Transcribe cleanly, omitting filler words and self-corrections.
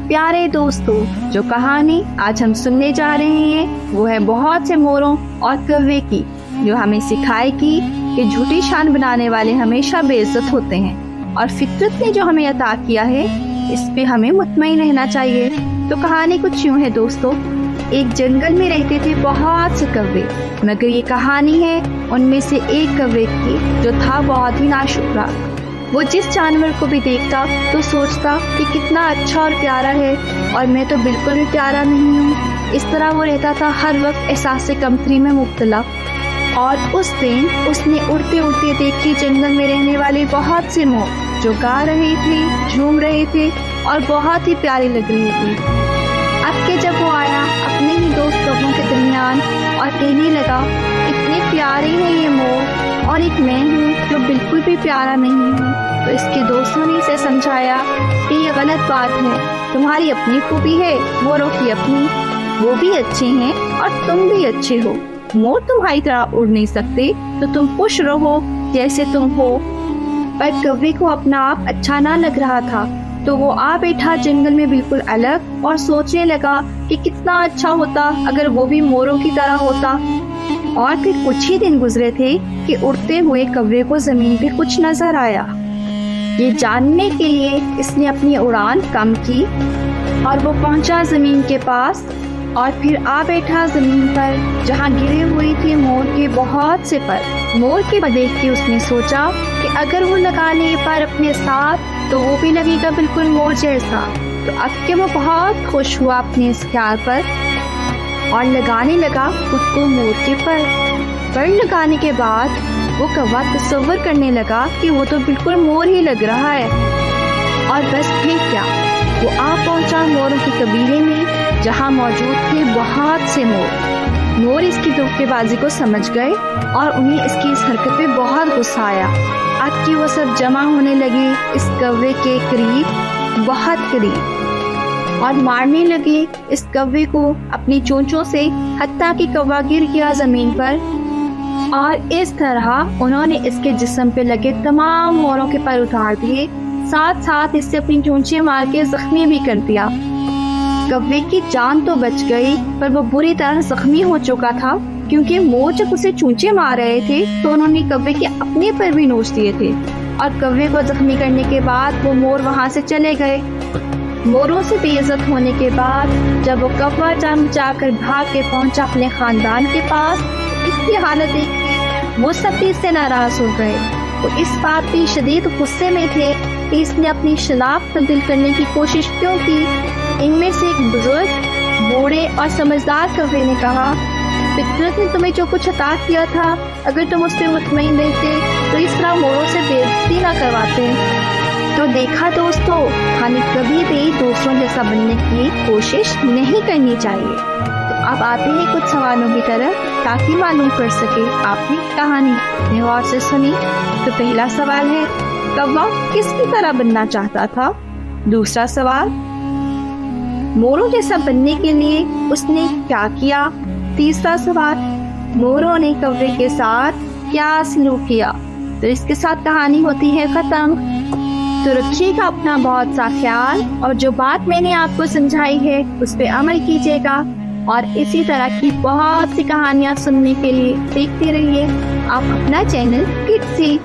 प्यारे दोस्तों, जो कहानी आज हम सुनने जा रहे हैं वो है बहुत से मोरों और कौवे की, जो हमें सिखाएगी कि झूठी शान बनाने वाले हमेशा बेइज्जत होते हैं और फितरत ने जो हमें अता किया है इस पे हमें मुतमईन रहना चाहिए। तो कहानी कुछ यूँ है दोस्तों। एक जंगल में रहते थे बहुत से कौवे, मगर ये कहानी है उनमें से एक कौवे की जो था बहुत ही नाशुक्रा। वो जिस जानवर को भी देखता तो सोचता कि कितना अच्छा और प्यारा है और मैं तो बिल्कुल भी प्यारा नहीं हूँ। इस तरह वो रहता था हर वक्त एहसास कमतरी में मुब्तला। और उस दिन उसने उड़ते उड़ते देखी जंगल में रहने वाले बहुत से मोर जो गा रहे थे, झूम रहे थे और बहुत ही प्यारे लग रहे थे। अब के जब वो आया अपने ही दोस्त कौवों के दरमियान और कहने लगा, इतने प्यारे हैं ये मोर और एक मैं हूँ जो बिल्कुल भी प्यारा नहीं हूँ। तो इसके दोस्तों ने इसे समझाया कि ये गलत बात है, तुम्हारी अपनी खूबी है, मोरों की अपनी, वो भी अच्छे हैं और तुम भी अच्छे हो। मोर तुम्हारी तरह उड़ नहीं सकते तो तुम खुश रहो जैसे तुम हो। पर कौवे को अपना आप अच्छा ना लग रहा था, तो वो आ बैठा जंगल में बिल्कुल अलग और सोचने लगा कि कितना अच्छा होता अगर वो भी मोरों की तरह होता। और फिर कुछ ही दिन गुजरे थे कि उड़ते हुए कौवे को जमीन पे कुछ नजर आया। ये जानने के लिए इसने अपनी उड़ान कम की और वो पहुंचा जमीन के पास और फिर आ बैठा जमीन पर जहां गिरे हुए थे मोर के बहुत से पर। मोर के देख के उसने सोचा कि अगर वो लगा ले पर अपने साथ तो वो भी लगेगा बिल्कुल मोर जैसा। तो अब के वो बहुत खुश हुआ अपने इस ख्याल पर और लगाने लगा खुद को मोर के पर लगाने के बाद वो कौवा तसव्वुर करने लगा कि वो तो बिल्कुल मोर ही लग रहा है। और बस फिर क्या, वो आ पहुंचा मोरों के कबीले में जहां मौजूद थे बहुत से मोर। मोर इसकी धोखेबाजी को समझ गए और उन्हें इसकी इस हरकत पे बहुत गुस्सा आया। अब कि वो सब जमा होने लगे इस कौवे के करीब, बहुत करीब, और मारने लगे इस कौवे को अपनी चोंचों से, हत्ता कि कौवा गिर गया जमीन पर। और इस तरह उन्होंने इसके जिस्म पे लगे तमाम मोरों के पर उतार दिए, साथ साथ इससे अपनी चोंचें मार के जख्मी भी कर दिया। कौवे की जान तो बच गई पर वो बुरी तरह जख्मी हो चुका था, क्योंकि मोर जब उसे चोंचे मार रहे थे तो उन्होंने कौवे के अपने पर भी नोच दिए थे। और कौवे को जख्मी करने के बाद वो मोर वहाँ से चले गए। मोरों से बेइज्जत होने के बाद जब वो कौवा जान जाकर भाग के पहुंचा अपने खानदान के पास, इसकी हालत देख के वो सब भी इससे नाराज हो गए। वो इस बात पे शदीद गुस्से में थे कि इसने अपनी शनाख्त तब्दील करने की कोशिश क्यों की। इनमें से एक बुजुर्ग, बूढ़े और समझदार कौवे ने कहा, फितरत ने तुम्हें जो कुछ अता किया था, अगर तुम उस पर मुतमईन रहते तो इस तरह मोरों से बेइज्जती ना करवाते। तो देखा दोस्तों, हमें कभी भी दूसरों जैसा बनने की कोशिश नहीं करनी चाहिए। तो अब आते हैं कुछ सवालों की तरफ ताकि मालूम कर सके आपने कहानी गौर से सुनी। तो पहला सवाल है, कौवा किसकी तरह बनना चाहता था? दूसरा सवाल, मोरों जैसा बनने के लिए उसने क्या किया? तीसरा सवाल, मोरों ने कौवे के साथ क्या सलूक किया? तो इसके साथ कहानी होती है खत्म। तो रखिएगा अपना बहुत सा ख्याल और जो बात मैंने आपको समझाई है उस पे अमल कीजिएगा। और इसी तरह की बहुत सी कहानियाँ सुनने के लिए देखते रहिए आप अपना चैनल किड्सी।